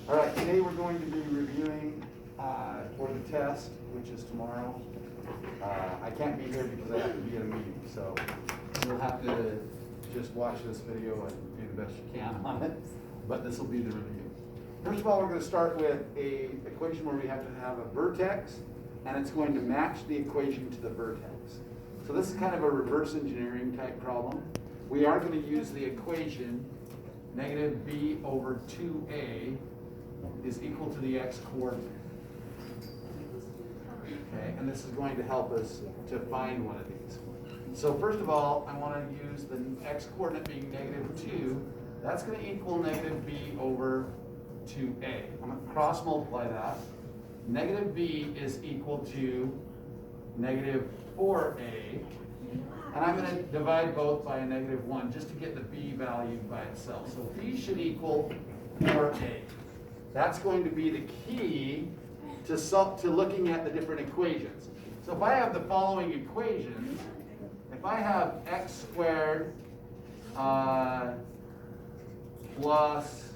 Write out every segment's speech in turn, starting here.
All right, today we're going to be reviewing for the test, which is tomorrow. I can't be here because I have to be at a meeting, so you'll have to just watch this video and do the best you can on it, but this will be the review. First of all, we're going to start with an equation where we have to have a vertex, and it's going to match the equation to the vertex. So this is kind of a reverse engineering type problem. We are going to use the equation negative b over 2a is equal to the x coordinate. Okay, and this is going to help us to find one of these. So first of all, I want to use the x coordinate being negative 2. That's going to equal negative b over 2a. I'm going to cross multiply that. Negative b is equal to negative 4a. And I'm going to divide both by a negative 1 just to get the b value by itself. So b should equal 4a. That's going to be the key to looking at the different equations. So if I have the following equations, if I have x squared plus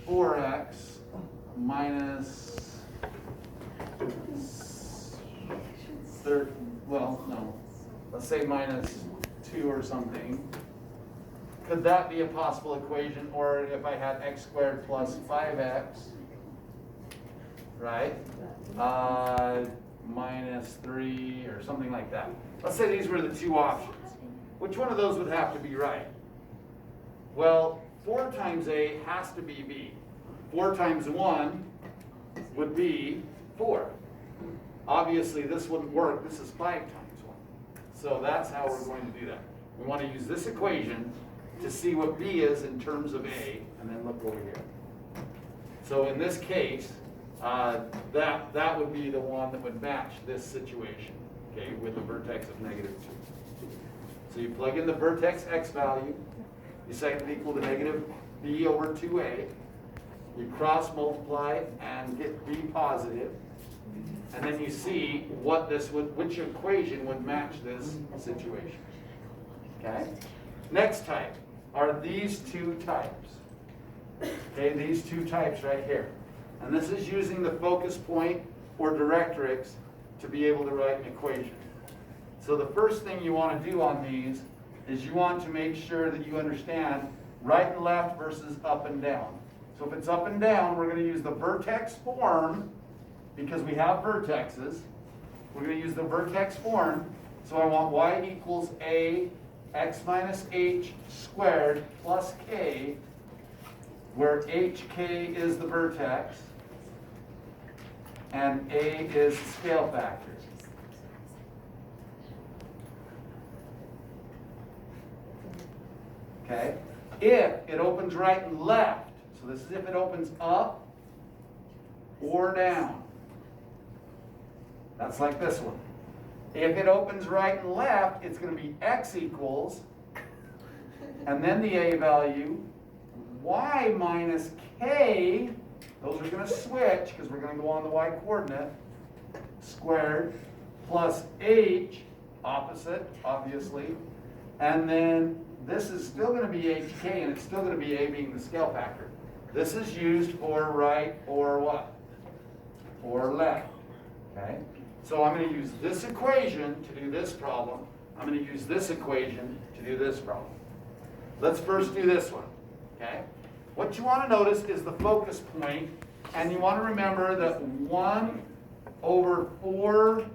4x minus 30, well, no, let's say minus 2 or something. Could that be a possible equation? Or if I had x squared plus 5x, right, minus 3 or something like that. Let's say these were the two options. Which one of those would have to be right? Well, 4 times a has to be b. 4 times 1 would be 4. Obviously, this wouldn't work. This is 5 times 1. So that's how we're going to do that. We want to use this equation to see what b is in terms of a, and then look over here. So in this case, that would be the one that would match this situation, okay, with a vertex of negative 2. So you plug in the vertex x value, you set it equal to negative b over 2a, you cross multiply and get b positive, and then you see which equation would match this situation. Okay? Next type are these two types. Okay, these two types right here. And this is using the focus point or directrix to be able to write an equation. So the first thing you want to do on these is you want to make sure that you understand right and left versus up and down. So if it's up and down, we're going to use the vertex form because we have vertexes. We're going to use the vertex form. So I want y equals a x minus h squared plus k, where hk is the vertex and a is the scale factor. Okay? If it opens right and left, so this is if it opens up or down. That's like this one. If it opens right and left, it's going to be x equals, and then the a value, y minus k, those are going to switch because we're going to go on the y coordinate, squared, plus h, opposite, obviously, and then this is still going to be hk, and it's still going to be a being the scale factor. This is used for right or what? Or left, okay? So I'm going to use this equation to do this problem. I'm going to use this equation to do this problem. Let's first do this one, okay? What you want to notice is the focus point, and you want to remember that 1 over 4p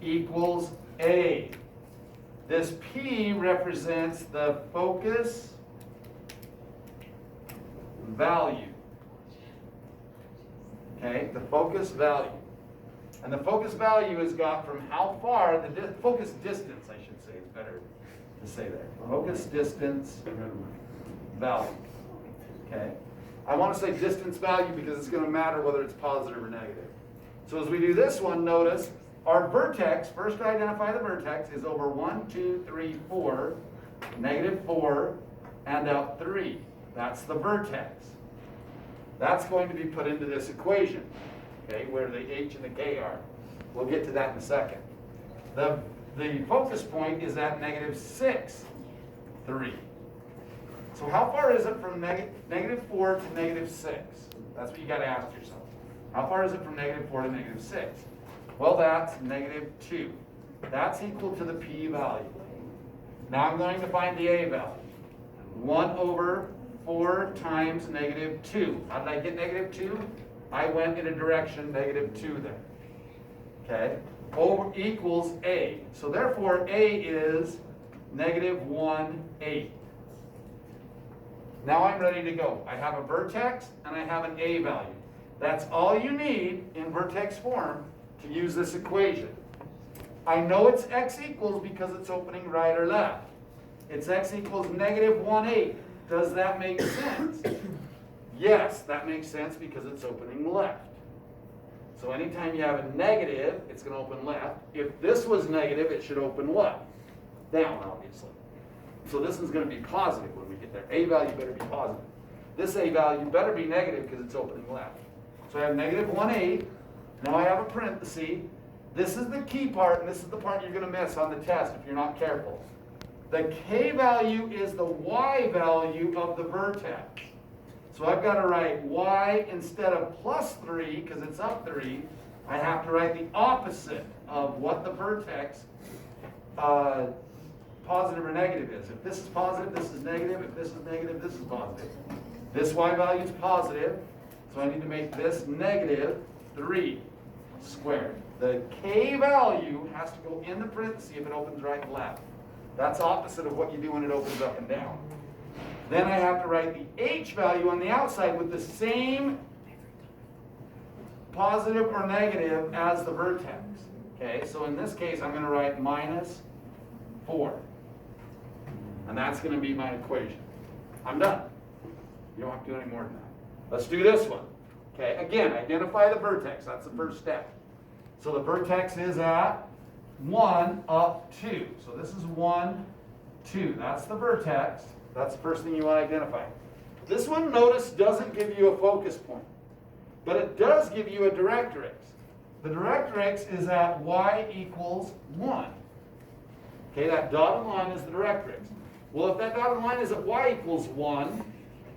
equals a. This p represents the focus value. Okay, the focus value. And the focus value is got from how far, the focus distance, I should say, is better to say that. Focus distance value. Okay? I want to say distance value because it's going to matter whether it's positive or negative. So as we do this one, notice our vertex, first identify the vertex, is over 1, 2, 3, 4, negative 4, and out 3. That's the vertex. That's going to be put into this equation, okay, where the h and the k are. We'll get to that in a second. The focus point is at negative 6, 3. So how far is it from negative 4 to negative 6? That's what you got to ask yourself. How far is it from negative 4 to negative 6? Well, that's negative 2. That's equal to the p-value. Now I'm going to find the a value. 1 over 4 times negative 2. How did I get negative 2? I went in a direction negative 2 there. Okay? Over equals a. So therefore, a is negative 1/8. Now I'm ready to go. I have a vertex and I have an a value. That's all you need in vertex form to use this equation. I know it's x equals because it's opening right or left. It's x equals negative 1/8. Does that make sense? Yes, that makes sense because it's opening left. So anytime you have a negative, it's going to open left. If this was negative, it should open what? Down, obviously. So this is going to be positive when we get there. A value better be positive. This a value better be negative because it's opening left. So I have negative 1/8. Now I have a parenthesis. This is the key part, and this is the part you're going to miss on the test if you're not careful. The k value is the y value of the vertex. So I've got to write y instead of plus 3, because it's up 3. I have to write the opposite of what the vertex positive or negative is. If this is positive, this is negative. If this is negative, this is positive. This y value is positive, so I need to make this negative 3 squared. The k value has to go in the parenthesis if it opens right and left. That's opposite of what you do when it opens up and down. Then I have to write the h value on the outside with the same positive or negative as the vertex. Okay, so in this case, I'm going to write minus 4. And that's going to be my equation. I'm done. You don't have to do any more than that. Let's do this one. Okay, again, identify the vertex. That's the first step. So the vertex is at 1 up 2. So this is 1, 2. That's the vertex. That's the first thing you want to identify. This one, notice, doesn't give you a focus point, but it does give you a directrix. The directrix is at y equals 1. Okay, that dotted line is the directrix. Well, if that dotted line is at y equals 1,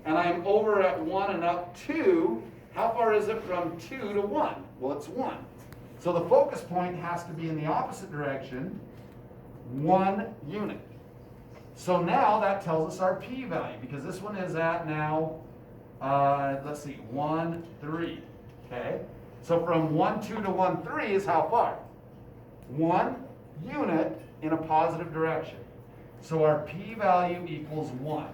and I'm over at 1 and up 2, how far is it from 2 to 1? Well, it's 1. So the focus point has to be in the opposite direction, 1 unit. So now that tells us our p-value, because this one is at now, let's see, 1, 3. Okay? So from 1, 2 to 1, 3 is how far? 1 unit in a positive direction. So our p-value equals 1.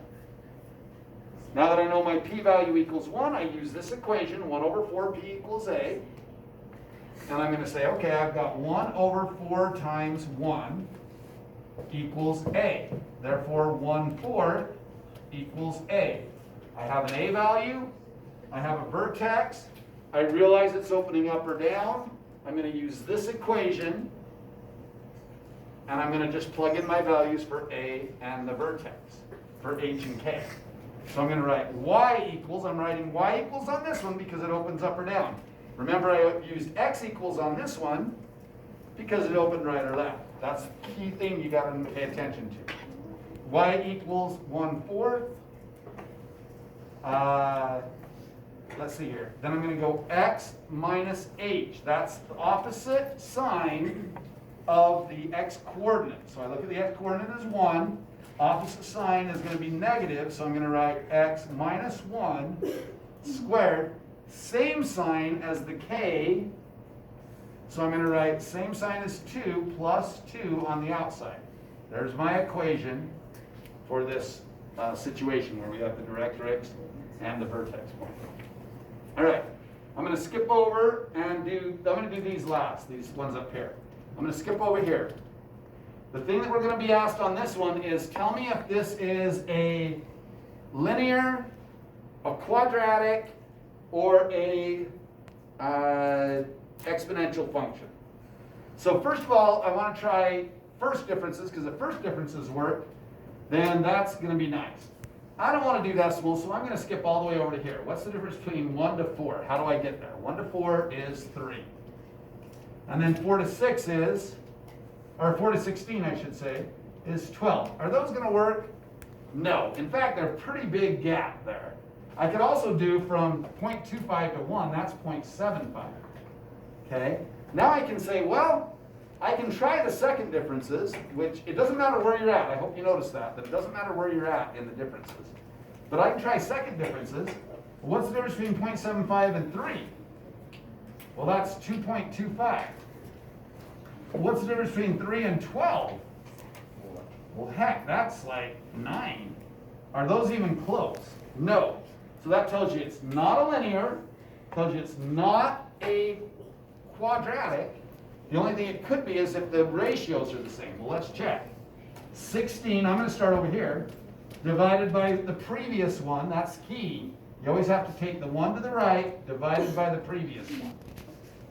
Now that I know my p-value equals 1, I use this equation, 1 over 4p equals a. And I'm going to say, okay, I've got 1 over 4 times 1 equals a. Therefore, 1/4 equals a. I have an a value. I have a vertex. I realize it's opening up or down. I'm going to use this equation. And I'm going to just plug in my values for a and the vertex, for h and k. So I'm going to write y equals, I'm writing y equals on this one because it opens up or down. Remember, I used x equals on this one because it opened right or left. That's the key thing you got to pay attention to. Y equals 1/4. Let's see here. Then I'm going to go x minus h. That's the opposite sign of the x coordinate. So I look at the x coordinate as 1. Opposite sign is going to be negative, so I'm going to write x minus 1 squared. Same sign as the k, so I'm going to write same sign as 2 plus 2 on the outside. There's my equation for this situation where we have the directrix and the vertex point. All right, I'm going to skip over and I'm going to do these last, these ones up here. I'm going to skip over here. The thing that we're going to be asked on this one is, tell me if this is a linear, a quadratic, or a exponential function. So first of all, I want to try first differences, because if first differences work, then that's going to be nice. I don't want to do decimals, so I'm going to skip all the way over to here. What's the difference between 1 to 4? How do I get there? 1 to 4 is 3. And then 4 to 6 is, or 4 to 16, I should say, is 12. Are those going to work? No. In fact, there's a pretty big gap there. I could also do from 0.25 to 1, that's 0.75. Okay? Now I can say, well, I can try the second differences, which it doesn't matter where you're at. I hope you notice that it doesn't matter where you're at in the differences. But I can try second differences. What's the difference between 0.75 and 3? Well, that's 2.25. What's the difference between 3 and 12? Well, heck, that's like 9. Are those even close? No. So that tells you it's not a linear, tells you it's not a quadratic. The only thing it could be is if the ratios are the same. Well, let's check. 16, I'm going to start over here, divided by the previous one, that's key. You always have to take the one to the right divided by the previous one.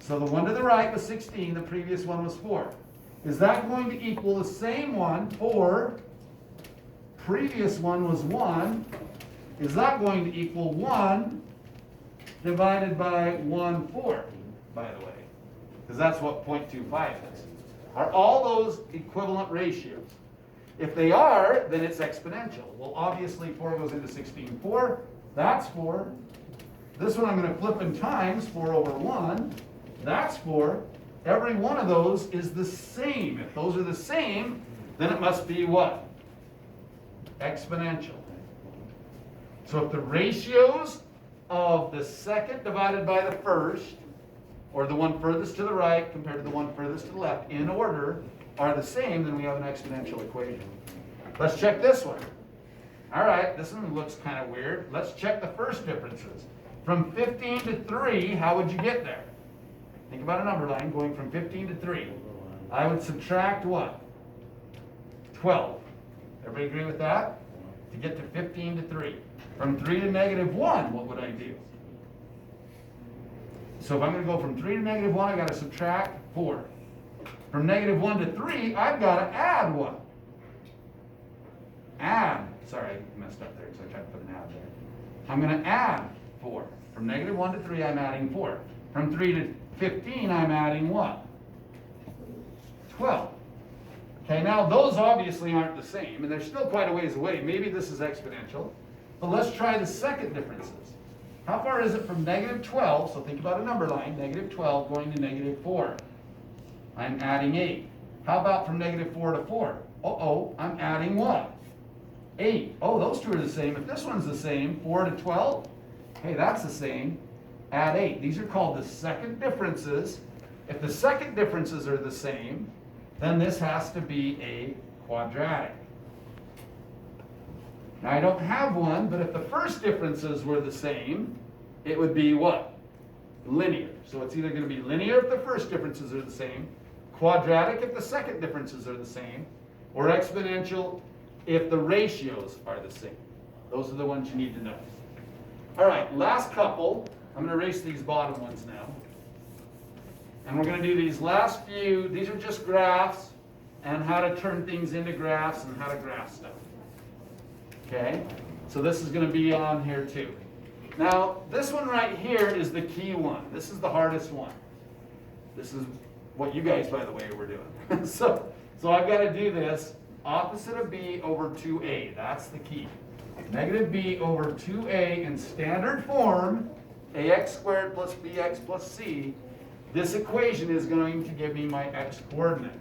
So the one to the right was 16, the previous one was 4. Is that going to equal the same one, 4? Previous one was 1. Is that going to equal 1 divided by 1/4, by the way? Because that's what 0.25 is. Are all those equivalent ratios? If they are, then it's exponential. Well, obviously 4 goes into 16. 4, that's 4. This one I'm going to flip in times, 4 over 1. That's 4. Every one of those is the same. If those are the same, then it must be what? Exponential. So if the ratios of the second divided by the first, or the one furthest to the right compared to the one furthest to the left, in order, are the same, then we have an exponential equation. Let's check this one. All right, this one looks kind of weird. Let's check the first differences. From 15 to 3, how would you get there? Think about a number line going from 15 to 3. I would subtract what? 12. Everybody agree with that? To get to 15 to 3. From 3 to -1, what would I do? So if I'm going to go from 3 to -1, I've got to subtract 4. From -1 to 3, I've got to add what? Sorry, I messed up there because I tried to put an add there. I'm going to add 4. From -1 to 3, I'm adding 4. From 3 to 15, I'm adding what? 12. Okay, now those obviously aren't the same, and they're still quite a ways away. Maybe this is exponential. But let's try the second differences. How far is it from -12? So think about a number line, -12 going to -4. I'm adding 8. How about from -4 to 4? I'm adding what? 8. Oh, those two are the same. If this one's the same, 4 to 12, hey, that's the same. Add 8. These are called the second differences. If the second differences are the same, then this has to be a quadratic. Now, I don't have one, but if the first differences were the same, it would be what? Linear. So it's either going to be linear if the first differences are the same, quadratic if the second differences are the same, or exponential if the ratios are the same. Those are the ones you need to know. All right, last couple. I'm going to erase these bottom ones now. And we're going to do these last few. These are just graphs and how to turn things into graphs and how to graph stuff. Okay? So this is going to be on here too. Now, this one right here is the key one. This is the hardest one. This is what you guys, by the way, were doing. so I've got to do this. Opposite of b over 2a. That's the key. Negative b over 2a in standard form, ax squared plus bx plus c. This equation is going to give me my x coordinate.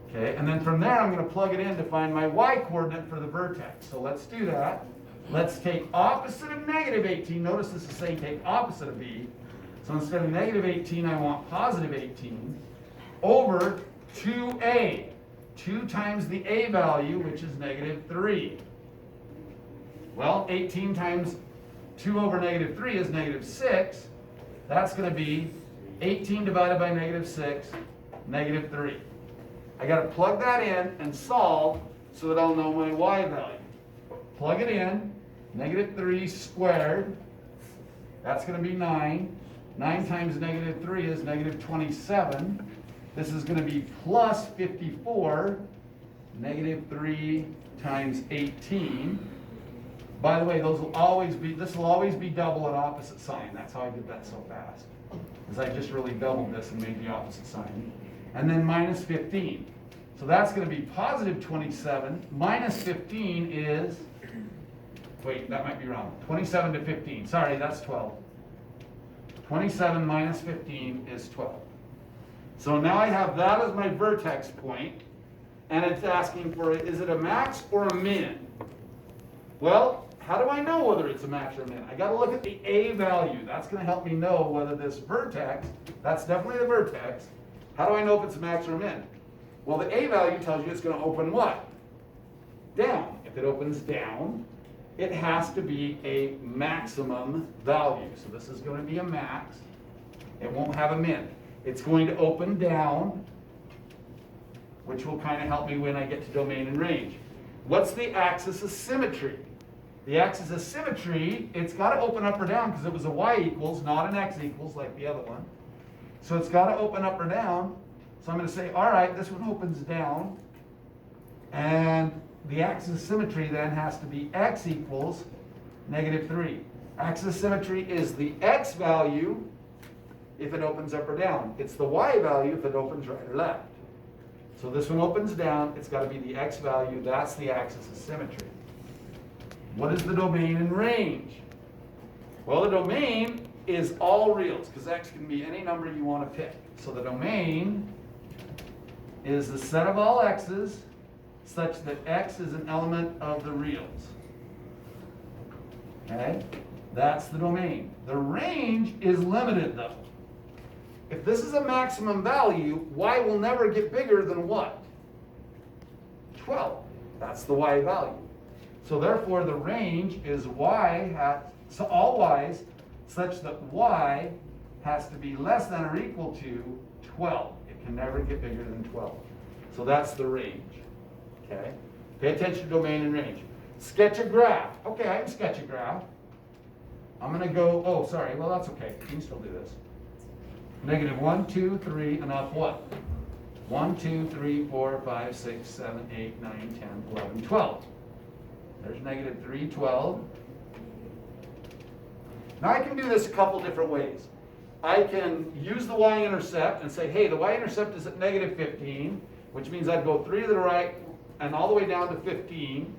Okay, and then from there I'm going to plug it in to find my y coordinate for the vertex. So let's do that. Let's take opposite of -18. Notice this is saying take opposite of b. So instead of -18, I want positive 18 over 2a. 2 times the a value, which is -3. Well, 18 times 2 over -3 is -6. That's going to be 18 divided by -6, -3. I got to plug that in and solve so that I'll know my y value. Plug it in, -3 squared. That's going to be 9. 9 times -3 is -27. This is going to be plus 54. -3 times 18. By the way, this will always be double an opposite sign. That's how I did that so fast. Because I just really doubled this and made the opposite sign. And then minus 15. So that's going to be positive 27 minus 15 is, wait, that might be wrong. 27 to 15. Sorry, that's 12. 27 minus 15 is 12. So now I have that as my vertex point, and it's asking for, is it a max or a min? Well, how do I know whether it's a max or a min? I got to look at the A value. That's going to help me know whether this vertex, that's definitely the vertex. How do I know if it's a max or a min? Well, the A value tells you it's going to open what? Down. If it opens down, it has to be a maximum value. So this is going to be a max. It won't have a min. It's going to open down, which will kind of help me when I get to domain and range. What's the axis of symmetry? The axis of symmetry, it's got to open up or down because it was a y equals, not an x equals like the other one. So it's got to open up or down. So I'm going to say, all right, this one opens down. And the axis of symmetry then has to be x equals negative 3. Axis of symmetry is the x value if it opens up or down. It's the y value if it opens right or left. So this one opens down, it's got to be the x value, that's the axis of symmetry. What is the domain and range? Well, the domain is all reals, because x can be any number you want to pick. So the domain is the set of all x's such that x is an element of the reals. Okay? That's the domain. The range is limited though. If this is a maximum value, y will never get bigger than what? 12. That's the y value. So therefore the range is y so all y's such that y has to be less than or equal to 12. It can never get bigger than 12. So that's the range. Okay? Pay attention to domain and range. Sketch a graph. Okay, I can sketch a graph. I'm going to go, oh, sorry, well, that's okay. You can still do this. Negative 1, 2, 3, and up what? 1, 2, 3, 4, 5, 6, 7, 8, 9, 10, 11, 12. There's negative 3, 12. Now I can do this a couple different ways. I can use the y-intercept and say, hey, the y-intercept is at negative 15, which means I'd go 3 to the right and all the way down to 15.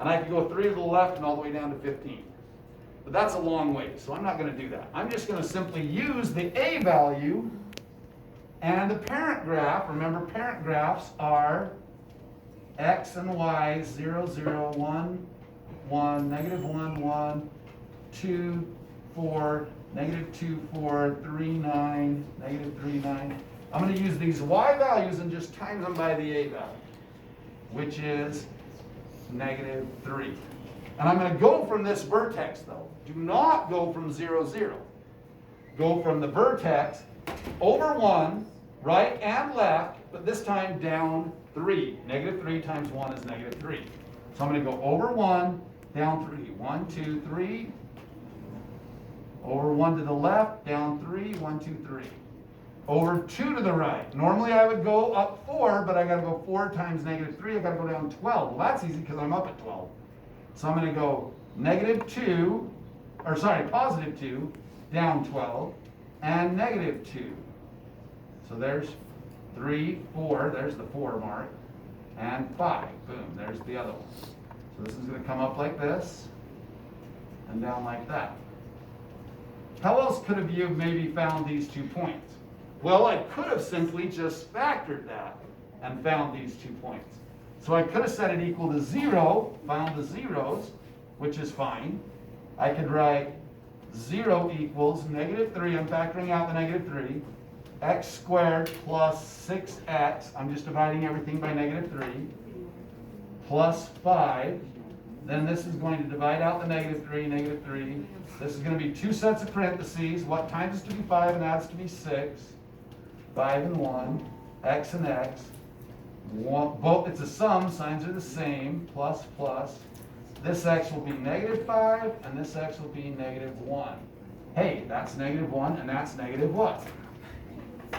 And I could go 3 to the left and all the way down to 15. But that's a long way, so I'm not going to do that. I'm just going to simply use the A value and the parent graph. Remember, parent graphs are x and y, 0, 0, 1, 1, negative 1, 1, 2, 4, negative 2, 4, 3, 9, negative 3, 9. I'm going to use these y values and just times them by the A value, which is negative 3. And I'm going to go from this vertex, though. Do not go from 0, 0. Go from the vertex over 1, right and left, but this time down 3. Negative 3 times 1 is negative 3. So I'm going to go over 1, down 3. 1, 2, 3. Over 1 to the left, down 3. 1, 2, 3. Over 2 to the right. Normally I would go up 4, but I got to go 4 times negative 3. I got to go down 12. Well, that's easy because I'm up at 12. So I'm going to go negative 2, or sorry, positive 2, down 12, and negative 2. So there's 3, 4, there's the 4 mark, and 5. Boom, there's the other one. So this is going to come up like this, and down like that. How else could you have maybe found these 2 points? Well, I could have simply just factored that and found these 2 points. So I could have set it equal to 0, found the zeros, which is fine. I could write 0 equals negative 3, I'm factoring out the negative 3, x squared plus 6x, I'm just dividing everything by negative 3, plus 5. Then this is going to divide out the negative 3, negative 3. This is going to be 2 sets of parentheses. What times is to be 5 and adds to be 6. 5 and 1, x and x. Both, it's a sum, signs are the same, plus, plus. This x will be negative 5, and this x will be negative 1. Hey, that's negative 1, and that's negative what?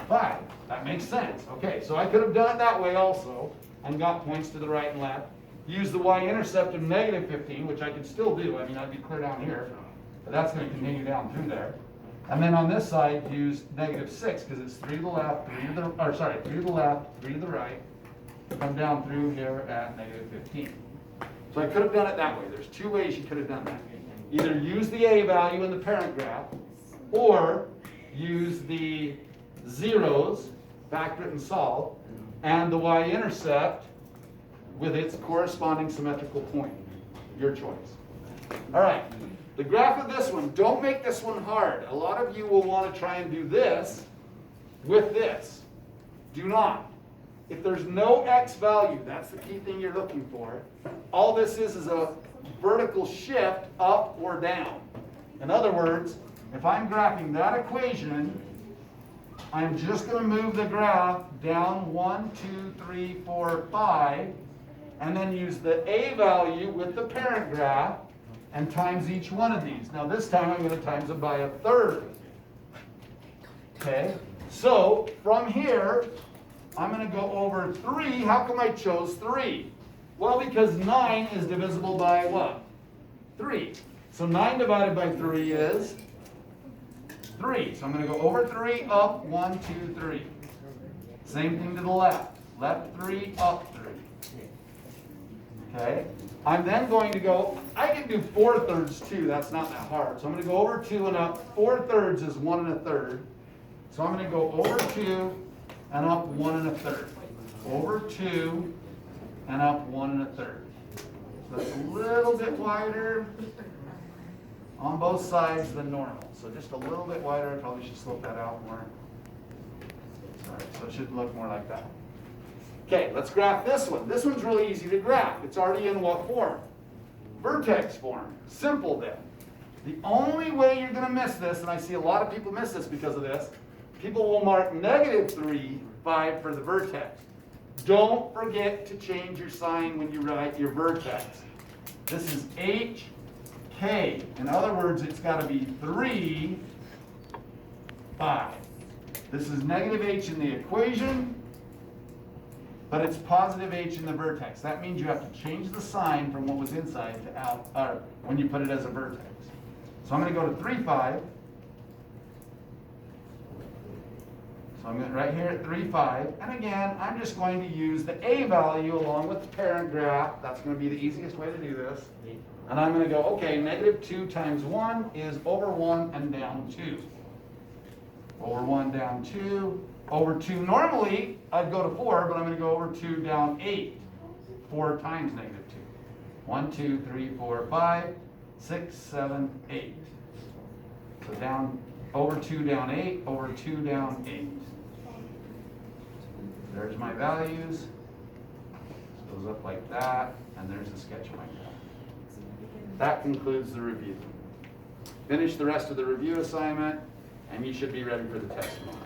5. That makes sense. Okay, so I could have done it that way also, and got points to the right and left. Use the y-intercept of negative 15, which I could still do. I mean, I'd be clear down here, but that's going to continue down through there. And then on this side, use negative 6, because it's 3 to the left, 3 to the, or sorry, 3 to the left, 3 to the right. come down through here at negative 15. So I could have done it that way. There's two ways you could have done that. Either use the A value in the parent graph, or use the zeros, factor it and solve, and the y-intercept with its corresponding symmetrical point. Your choice. All right, the graph of this one, don't make this one hard. A lot of you will want to try and do this with this. Do not. If there's no x value, that's the key thing you're looking for. All this is a vertical shift up or down. In other words, if I'm graphing that equation, I'm just going to move the graph down 1, 2, 3, 4, 5, and then use the A value with the parent graph and times each one of these. Now this time I'm going to times it by 1/3. Okay, so from here, I'm going to go over 3. How come I chose 3? Well, because 9 is divisible by what? 3. So 9 divided by 3 is 3. So I'm going to go over 3, up 1, 2, 3. Same thing to the left. Left 3, up 3. Okay? I'm then going to go, I can do 4/3 too. That's not that hard. So I'm going to go over 2 and up. 4/3 is 1 1/3. So I'm going to go over 2 and up 1 1/3. Over 2 and up 1 1/3. So that's a little bit wider on both sides than normal. So just a little bit wider. I probably should slope that out more. All right, so it should look more like that. Okay, let's graph this one. This one's really easy to graph. It's already in what form? Vertex form. Simple then. The only way you're going to miss this, and I see a lot of people miss this because of this, people will mark -3, 5 for the vertex. Don't forget to change your sign when you write your vertex. This is HK. In other words, it's got to be 3, 5. This is -h in the equation, but it's +h in the vertex. That means you have to change the sign from what was inside to out, or when you put it as a vertex. So I'm going to go to 3, 5. So I'm right here at 3, 5. And again, I'm just going to use the A value along with the parent graph. That's going to be the easiest way to do this. And I'm going to go, okay, -2 times 1 is over 1 and down 2. Over 1 down 2. Over 2, normally I'd go to 4, but I'm going to go over 2 down 8. 4 times -2. 1, 2, 3, 4, 5, 6, 7, 8. So down, over 2 down 8, over 2 down 8. There's my values. This goes up like that, and there's a sketch of my graph. That concludes the review. Finish the rest of the review assignment, and you should be ready for the test tomorrow.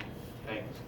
Thanks.